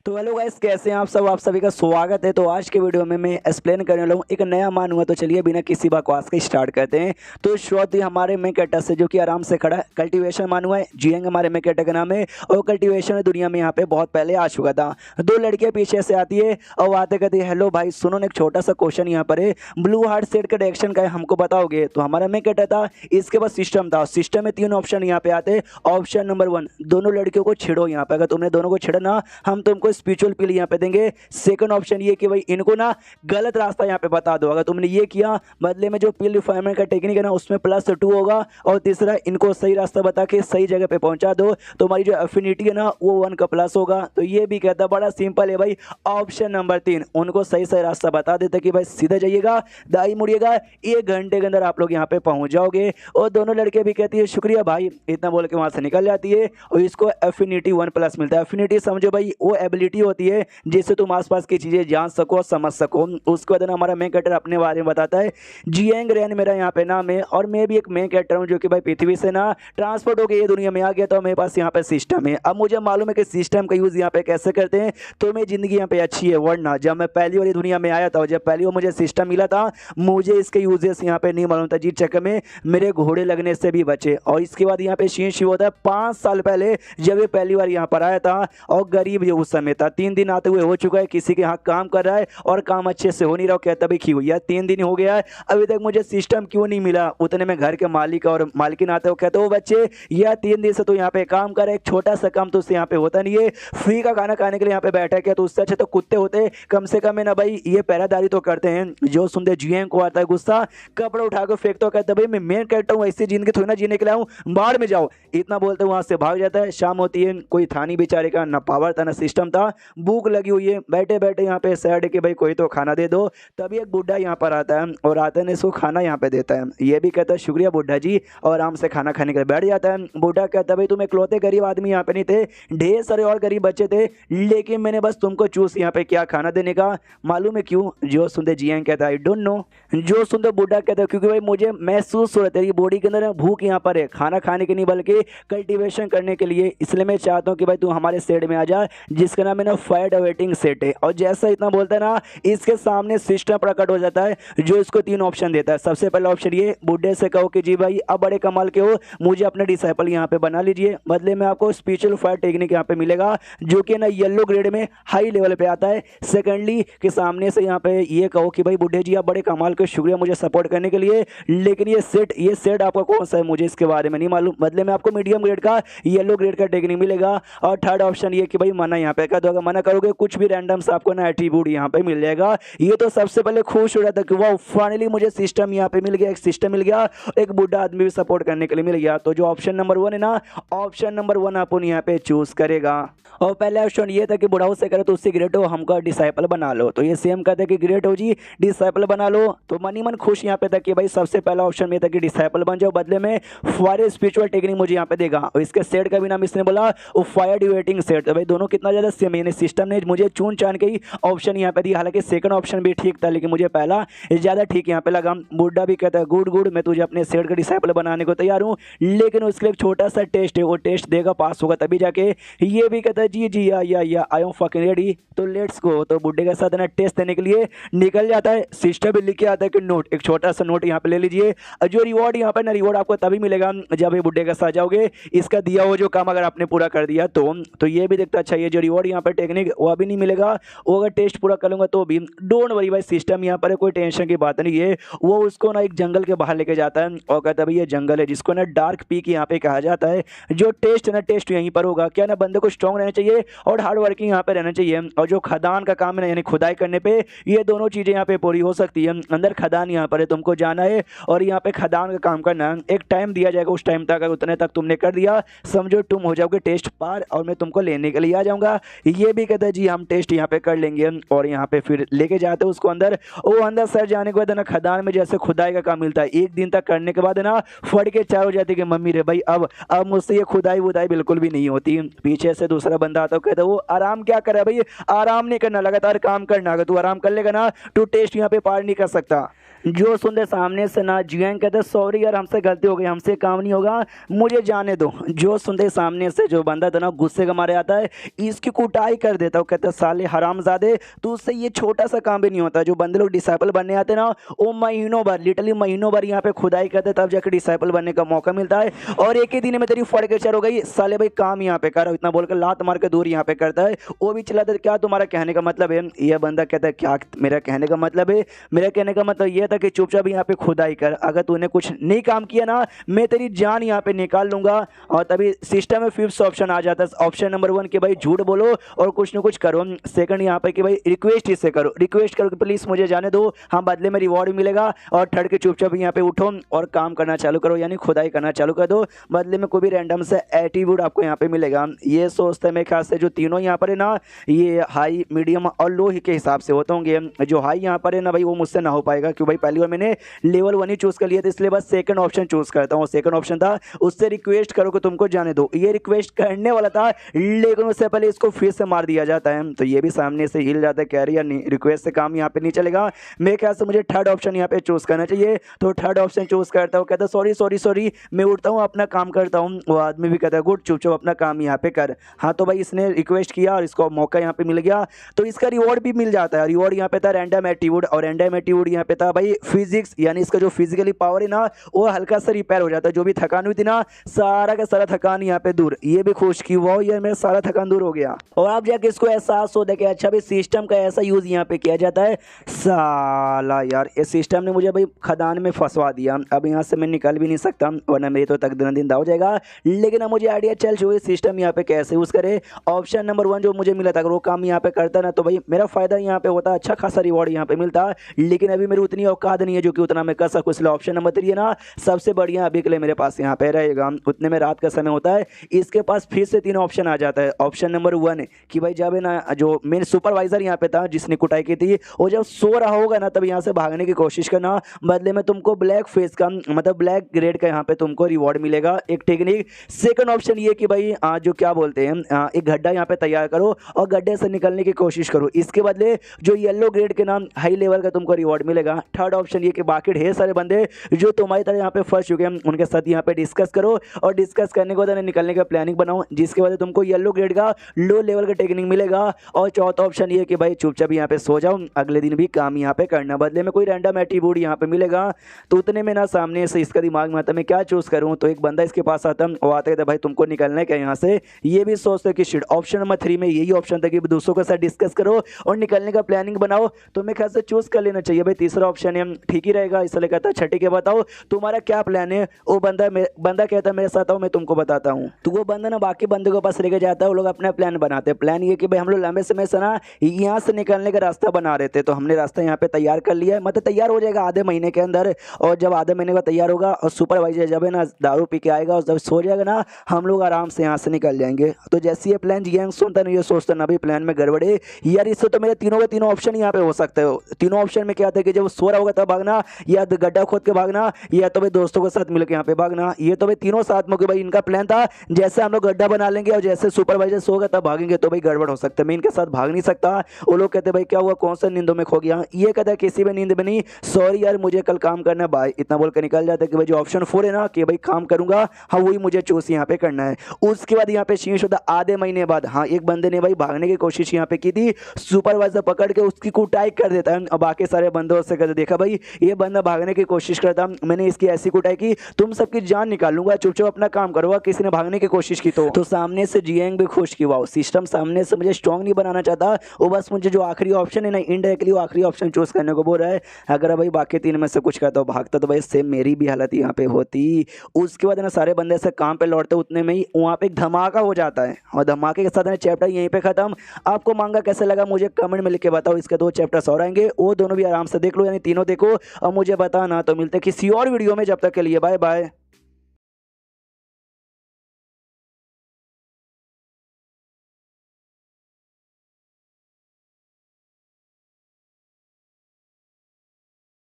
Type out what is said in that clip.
तो hello guys, कैसे हैं आप सब। आप सभी का स्वागत है। तो आज के वीडियो में मैं एक्सप्लेन करने वाला हूँ एक नया मान हुआ। तो चलिए बिना किसी बकवास के स्टार्ट करते हैं। तो शुरुआत हुई हमारे मेन कैरेक्टर से, जो कि आराम से खड़ा है। कल्टीवेशन मान हुआ है, जियंग हमारे मेन कैरेक्टर का नाम है। और कल्टीवेशन दुनिया में यहाँ पे बहुत पहले आ चुका था। दो लड़कियाँ पीछे से आती है और आते कहती है हेलो भाई सुनो ना, एक छोटा सा क्वेश्चन यहाँ पर है, ब्लू हार्ट सेट का डायरेक्शन का है, हमको बताओगे। तो हमारा मेन कैरेक्टर था, इसके बाद सिस्टम था। सिस्टम में 3 ऑप्शन यहाँ पे आते। ऑप्शन नंबर 1, दोनों लड़कियों को छेड़ो। यहाँ पे अगर तुमने दोनों को छेड़ा ना, हम तुमको स्पिरिचुअल पिल यहाँ पे देंगे। सेकंड ऑप्शन ये कि भाई इनको ना गलत रास्ता यहाँ पे बता दो। अगर तुमने ये किया, बदले में जो पिल रिफाइनमेंट का टेक्निक है ना, उसमें +2 होगा। और तीसरा, इनको सही रास्ता बता के सही जगह पे पहुंचा दो, तो हमारी जो एफिनिटी है ना वो 1 का प्लस होगा। तो ये भी कहता बड़ा सिंपल है भाई। ऑप्शन नंबर 3, उनको सही सही रास्ता बता देते कि भाई सीधे जाइएगा, दाई मुड़िएगा, 1 घंटे के अंदर आप लोग यहाँ पे पहुंच जाओगे। और दोनों लड़के भी कहती है शुक्रिया भाई, इतना बोल के वहां से निकल जाती है। और इसको एफिनिटी 1+ मिलता है। एफिनिटी समझो भाई, वो एबिलिटी होती है जिससे तुम आसपास की चीजें जान सको, समझ सको। उसके बाद हमारा मेन कैरेक्टर अपने बारे में बताता है। जियंग रेन मेरा यहाँ पे नाम है और मैं भी एक मेन कैरेक्टर हूँ, जो कि भाई पृथ्वी से ना ट्रांसपोर्ट होकर ये दुनिया में आ गया। तो मेरे पास यहाँ पे सिस्टम है। अब मुझे मालूम है कि सिस्टम का यूज यहाँ पे कैसे करते हैं। तो मेरी जिंदगी यहाँ पे अच्छी है। वरना जब मैं पहली बार दुनिया में आया था, जब पहली बार मुझे सिस्टम मिला था, मुझे इसके यूजेस यहाँ पे नहीं मालूम था। जिस चक्कर में मेरे घोड़े लगने से भी बचे। और इसके बाद यहाँ पे शीन शिव होता है 5 साल पहले, जब ये पहली बार यहाँ पर आया था। और गरीब ये उस समय था, 3 दिन आते हुए हो चुका है, किसी के यहाँ काम कर रहा है और काम अच्छे से हो नहीं रहा। कहता भी क्यों यार, 3 दिन हो गया है, अभी तक मुझे सिस्टम क्यों नहीं मिला। उतने में घर के मालिक और मालकिन आते हो, कहते हो बच्चे यार 3 दिन से तो यहाँ पे काम कर रहे, एक छोटा सा काम तो उससे यहाँ पे होता नहीं है, फ्री का खाना खाने के लिए यहाँ पे बैठा है। तो उससे अच्छे तो कुत्ते होते, कम से कम है ना भाई, ये पहरादारी तो करते हैं। जो सुनते जियंग को आता है गुस्सा, कपड़ा उठा कर फेंकता हो, कहता भाई मैं मेन कैरेक्टर हूँ, ऐसी जिंदगी थोड़ी ना जीने के लिए हूँ, बाहर में जाओ। इतना बोलते वहां से भाग जाता है। शाम होती है, कोई था नहीं बेचारे का, ना पावर था ना सिस्टम था, भूख लगी हुई है, बैठे बैठे यहाँ पे सैड कि भाई कोई तो खाना दे दो। तभी एक बुढ़ा यहाँ पर आता है और आते ने इसको खाना यहाँ पे देता है। ये भी कहता है शुक्रिया बुढ़ा जी, और आराम से खाना खाने के लिए बैठ जाता है। बुढ़ा कहता है भाई तुम इकलौते गरीब आदमी यहाँ पे नहीं थे, ढेर सारे और गरीब बच्चे थे, लेकिन मैंने बस तुमको चूज यहाँ पे क्या खाना देने का, मालूम है क्यों? जो सुनते जियंग कहता है आई डोंट नो। जो सुनते बुढ़ा कहता है क्योंकि भाई मुझे महसूस हो रहा है तेरी बॉडी के अंदर भूख यहाँ पर है, खाना खाने के नहीं बल्कि कल्टीवेशन करने के लिए। इसलिए मैं चाहता हूँ कि भाई तू हमारे सेट में आ जा, जिसका नाम है ना फायर अवेटिंग सेट है। और जैसा इतना बोलता है ना, इसके सामने सिस्टम प्रकट हो जाता है, जो इसको 3 ऑप्शन देता है। सबसे पहला ऑप्शन ये, बुढ़े से कहो कि जी भाई अब बड़े कमाल के हो, मुझे अपने डिसाइपल यहाँ पे बना लीजिए, बदले में आपको स्पिरिचुअल फायर टेक्निक यहाँ पे मिलेगा, जो कि ना येलो ग्रेड में हाई लेवल पे आता है। सेकेंडली के सामने से यहाँ पे ये कहो कि भाई बुढ़े जी आप बड़े कमाल के, शुक्रिया मुझे सपोर्ट करने के लिए, लेकिन ये सेट आपका कौन सा है मुझे इसके बारे में नहीं मालूम, बदले में आपको मीडियम ग्रेड का येलो ग्रेड का टेक्निक मिलेगा। और थर्ड ऑप्शन ये कि भाई मना यहाँ पे कर दो, अगर मना करोगे कुछ भी रैंडम से आपको ना एट्रीब्यूट यहाँ पे मिल जाएगा। ये तो सबसे पहले खुश हो रहा था कि वाह फाइनली मुझे सिस्टम यहाँ पे मिल गया, एक सिस्टम मिल गया, एक बुढ़ा आदमी भी सपोर्ट करने के लिए मिल गया। तो जो ऑप्शन नंबर 1 है ना, ऑप्शन नंबर 1 अपन यहाँ पे चूज करेगा। और पहला ऑप्शन ये था कि बुढ़ाओ से करे तो उससे ग्रेट हो, हमको डिसाइपल बना लो। तो ये सेम कहते हैं कि ग्रेट हो जी, डिसाइपल बना लो। तो मनी मन खुश यहाँ पे था कि भाई सबसे पहला ऑप्शन में था कि डिसाइपल बन जाओ, बदले में फायर स्पिरिचुअल टेक्निक मुझे यहाँ पे देगा। और इसके सेट का भी नाम इसने बोला वो फायर डिवेटिंग सेट। तो भाई दोनों कितना ज्यादा सेम है, सिस्टम ने मुझे चुन चान के ही ऑप्शन यहाँ पे दिया। हालांकि सेकंड ऑप्शन भी ठीक था, लेकिन मुझे पहला ज्यादा ठीक यहाँ पे लगा। बुड्ढा भी कहता है गुड गुड, मैं तुझे अपने सेट का डिसाइपल बनाने को तैयार हूँ, लेकिन उसके लिए एक छोटा सा टेस्ट है, वो टेस्ट देगा, पास होगा तभी जाके। ये भी कहता है जी जी या आई एम फकिंग रेडी, तो लेट्स गो। तो बुड्ढे के साथ ना टेस्ट देने के लिए निकल जाता है। सिस्टम भी लिख के आता है कि नोट, एक छोटा सा नोट यहाँ पे ले लीजिए। जो रिवॉर्ड यहाँ पे ना, रिवॉर्ड आपको तभी मिलेगा जब ये बुड्ढे के साथ जाओगे, इसका दिया हुआ जो काम अगर आपने पूरा कर दिया तो ये भी देखता अच्छा, ये जो रिवॉर्ड यहाँ पे टेक्निक वो अभी नहीं मिलेगा, वो अगर टेस्ट पूरा कर लूंगा तो भी। डोंट वरी भाई, सिस्टम यहाँ पर कोई टेंशन की बात नहीं है। वो उसको ना एक जंगल के बाहर लेके जाता है और कहता है भाई ये जंगल है जिसको ना डार्क पीक यहाँ पे कहा जाता है। जो टेस्ट है ना, टेस्ट यहीं पर होगा। क्या ना, बंदे को स्ट्रॉन्ग रहना चाहिए और हार्ड वर्किंग यहाँ पे रहना चाहिए। और जो खदान का काम है ना, यानी खुदाई करने पे, ये दोनों चीजें यहाँ पे पूरी हो सकती है। अंदर खदान यहाँ पर है, तुमको जाना है और यहाँ पे खदान का काम करना है। एक टाइम दिया जाएगा, उस टाइम तक उतने तक तुमने कर दिया, समझो तुम हो जाओगे टेस्ट पार और मैं तुमको लेने के लिए आ जाऊंगा। ये भी कहता है जी हम टेस्ट यहाँ पे कर लेंगे। और यहाँ पे फिर लेके जाते हैं उसको अंदर। वो अंदर सर जाने के बाद ना, खदान में जैसे खुदाई का काम मिलता है, 1 दिन तक करने के बाद ना फट के चार हो जाती है कि मम्मी रे भाई अब मुझसे ये खुदाई वुदाई बिल्कुल भी नहीं होती। पीछे से दूसरा बंदा आता है, कहता है वो आराम क्या कर रहा है भाई, आराम नहीं करना, लगातार काम करना। अगर तू आराम कर लेगा ना, तू टेस्ट यहाँ पे पार नहीं कर सकता। जो सुनते सामने से ना जियांग कहते सॉरी यार हमसे गलती हो गई, हमसे काम नहीं होगा, मुझे जाने दो। जो सुनते सामने से जो बंदा था ना गुस्से का मारे आता है, इसकी कुटाई कर देता है। वो कहता है साले हरामजादे, तो उससे ये छोटा सा काम भी नहीं होता। जो बंदे लोग डिसाइपल बनने आते हैं ना, वो महीनों भर लिटरली महीनों भर यहाँ पे खुदाई करते तब जाकर डिसाइपल बनने का मौका मिलता है। और एक ही दिन में तेरी फड़केचर हो गई, साले भाई काम यहाँ पे करो, इतना बोलकर लात मार के दूर यहाँ पे करता है। वो भी चिल्लाता है क्या तुम्हारा कहने का मतलब है? ये बंदा कहता है क्या मेरा कहने का मतलब है? मेरा कहने का मतलब ये था कि चुपचाप यहाँ पे खुदाई कर, अगर तूने कुछ नहीं काम किया ना मैं तेरी जान यहाँ पे निकाल लूंगा। और तभी सिस्टम में फिफ्थ ऑप्शन आ जाता है। ऑप्शन नंबर 1 कि भाई झूठ बोलो और कुछ ना कुछ करो। सेकंड यहाँ पे कि भाई रिक्वेस्ट इससे करो, रिक्वेस्ट करो कि प्लीज मुझे जाने दो, हाँ बदले में रिवॉर्ड मिलेगा। और थर्ड के चुपचाप यहाँ पे उठो और काम करना चालू करो, यानी खुदाई करना चालू कर दो, बदले में कोई भी रैंडम से एटीट्यूड आपको यहाँ पे मिलेगा। ये सोचते हैं मेरे ख्याल से जो तीनों यहाँ पर है ना, ये हाई मीडियम और लो के हिसाब से होते होंगे। जो हाई यहाँ पर है ना भाई वो मुझसे ना हो पाएगा, क्योंकि भाई पहली बार मैंने लेवल 1 ही चूज कर लिया था, इसलिए बस सेकंड ऑप्शन चूज करता हूँ। सेकंड ऑप्शन था उससे रिक्वेस्ट करो कि तुमको जाने दो, ये रिक्वेस्ट करने वाला था लेकिन उससे पहले इसको फिर से मार दिया जाता है, तो ये भी सामने से हिल जाता है। कह रही है नहीं रिक्वेस्ट से काम यहाँ पे नहीं चलेगा, मेरे ख्याल से मुझे थर्ड ऑप्शन यहाँ पे चूज करना चाहिए। तो थर्ड ऑप्शन चूज करता हूँ, कहता सॉरी सॉरी सॉरी, मैं उठता हूँ अपना काम करता हूँ। वो आदमी भी कहता है गुड, चुपचाप अपना काम यहाँ पे कर। हाँ तो भाई इसने रिक्वेस्ट किया और इसको मौका यहाँ पे मिल गया, तो इसका रिवॉर्ड भी मिल जाता है। रिवॉर्ड यहाँ पे था रैंडम एटीट्यूड, और रैंडम एटीट्यूड यहाँ पे था भाई फिजिक्स, यानी इसका जो फिजिकली पावर है ना वो हल्का सा रिपेयर हो जाता है। जो भी थकान हुई थी ना सारा का सारा थकान यहाँ पे दूर। ये भी खुश की वो यार मेरा सारा थकान दूर हो गया। और आप जाके इसको एहसास हो कि अच्छा भाई सिस्टम का ऐसा यूज यहाँ पे किया जाता है। साला यार इस सिस्टम ने मुझे भाई खदान में फंसवा दिया, अब यहाँ से मैं निकल भी नहीं सकता, वरना मेरी तो तकदीर दिन हो जाएगा। लेकिन अब मुझे आइडिया चल चुका है सिस्टम यहाँ पे कैसे यूज करे। ऑप्शन नंबर 1 जो मुझे मिला था अगर वो काम यहाँ पे करता ना तो भाई मेरा फायदा यहाँ पे होता, अच्छा खासा रिवॉर्ड यहाँ पे मिलता। लेकिन अभी मेरी उतनी औकात नहीं है जो कि उतना मैं कर सकूँ, इसलिए ऑप्शन नंबर 3 है ना सबसे बढ़िया अभी के लिए मेरे पास यहाँ पे रहेगा। उतने में रात का समय होता है, इसके पास फिर से 3 ऑप्शन आ जाता है। ऑप्शन नंबर 1 कि भाई जब है ना जो मेन सुपरवाइजर यहाँ पे था जिसने कुटाई की थी वो जब सो रहा होगा ना तब यहाँ से भागने की कोशिश करना, बदले में तुमको ब्लैक फेस का मतलब ब्लैक ग्रेड का यहाँ पे तुमको रिवॉर्ड मिलेगा, एक टेक्निक। सेकंड ऑप्शन ये कि भाई जो क्या बोलते हैं एक गड्ढा यहाँ पे तैयार करो और गड्ढे से निकलने की कोशिश करो, इसके बदले जो येलो ग्रेड के नाम हाई लेवल का तुमको रिवॉर्ड मिलेगा। थर्ड ऑप्शन ये कि बाकी ढेर सारे बंदे जो तुम्हारी तरह यहाँ पे फंस चुके हैं उनके साथ यहाँ पे डिस्कस करो, और डिस्कस करने के बाद निकलने का प्लानिंग बनाओ, जिसके बाद तुमको येलो ग्रेड का लो लेवल का टेक्निक मिलेगा। और चौथा ऑप्शन ये कि भाई चुपचाप यहाँ पे सो जाओ, अगले दिन भी काम यहाँ पे करना, बदले में कोई रैंडम एट्रीब्यूट यहाँ पे मिलेगा। तो उतने में ना सामने से इसका दिमाग में आता मैं क्या चूज करूँ, तो एक बंदा इसके पास आता वो आता है भाई तुमको निकलना है क्या यहाँ से। ये भी सोचते कि शिट ऑप्शन नंबर 3 में यही ऑप्शन था कि दूसरों के साथ डिस्कस करो और निकलने का प्लानिंग बनाओ, तो मैं ख्याल से चूज कर लेना चाहिए भाई तीसरा ऑप्शन है ठीक ही रहेगा। इसलिए कहता है छठी के बताओ तुम्हारा क्या प्लान है। वो बंदा कहता है मेरे साथ आओ मैं तुमको बताता हूँ। तो वो बंदा ना बाकी बंदे के पास लेके जाता है, वो लोग अपना प्लान बनाते हैं। प्लान ये कि भाई हम लोग लंबे समय से ना यहाँ से निकलने का रास्ता बना रहे थे, तो हमने रास्ता यहाँ पे तैयार कर लिया है, मतलब तैयार हो जाएगा आधे महीने के अंदर। और जब आधे महीने का तैयार होगा और सुपरवाइजर जब है ना दारू पी के आएगा और जब सो जाएगा ना हम लोग आराम से यहाँ से निकल जाएंगे। तो जैसे ये प्लान जियांग सुनता नहीं ये सोचता ना भाई प्लान में गड़बड़े यार, इससे तो मेरे तीनों के तीनों ऑप्शन यहाँ पे हो सकते हो। तीनों ऑप्शन में क्या था कि जब सो रहा होगा तब भागना, या गड्ढा खोद के भागना, या तो भाई दोस्तों के साथ मिलकर यहाँ पे भागना। ये तो भाई तीनों साथ में भाई इनका प्लान था जैसे हम लोग गड्ढा बना लेंगे और जैसे सुपरवाइजर सोगा तब भागेंगे, तो भाई गड़बड़ हो सकता है, मैं इनके साथ भाग नहीं सकता। वो लोग कहते भाई क्या हुआ कौन सा नींदों में खो गया, ये कहता है किसी भी नींद में नहीं, सॉरी यार मुझे कल काम करना है बाय, इतना बोलकर निकल जाता है कि भाई जो ऑप्शन 4 है ना कि भाई काम करूंगा हाँ वही मुझे चूज यहाँ पे करना है। उसके बाद यहाँ पे शीश होता आधे महीने बाद हाँ एक बंदे ने भाई भागने की कोशिश यहाँ पे की थी, सुपरवाइजर पकड़ के उसकी कुटाई कर देता है और बाकी सारे बंदों से कहते देखा भाई ये बंदा भागने की कोशिश करता, मैंने इसकी ऐसी कुटाई की तुम सबकी जान निकाल लूंगा, चुपचाप अपना काम करो, किसी ने भागने की कोशिश की तो सामने से जियांग भी खुश की वाओ सिस्टम सामने से मुझे स्ट्रॉन्ग नहीं बनाना चाहता, वो बस मुझे जो आखिरी ऑप्शन है ना इनडायरेक्टली वो आखिरी ऑप्शन चूज करने को बोल रहा है। अगर भाई बाकी 3 में से कुछ करता भागता तो भाई सेम मेरी भी हालत यहाँ पे होती। उसके बाद ना सारे बंदे से काम पे लौटते उतने में ही वहाँ पे एक धमाका हो जाता है और धमाके के साथ चैप्टर यहीं पे खत्म। आपको मांगा कैसे लगा मुझे कमेंट में लिख के बताओ, इसके 2 चैप्टर्स और आएंगे वो दोनों भी आराम से देख लो, यानी तीनों देखो और मुझे बताना। तो मिलते किसी और वीडियो में, जब तक के लिए बाय बाय।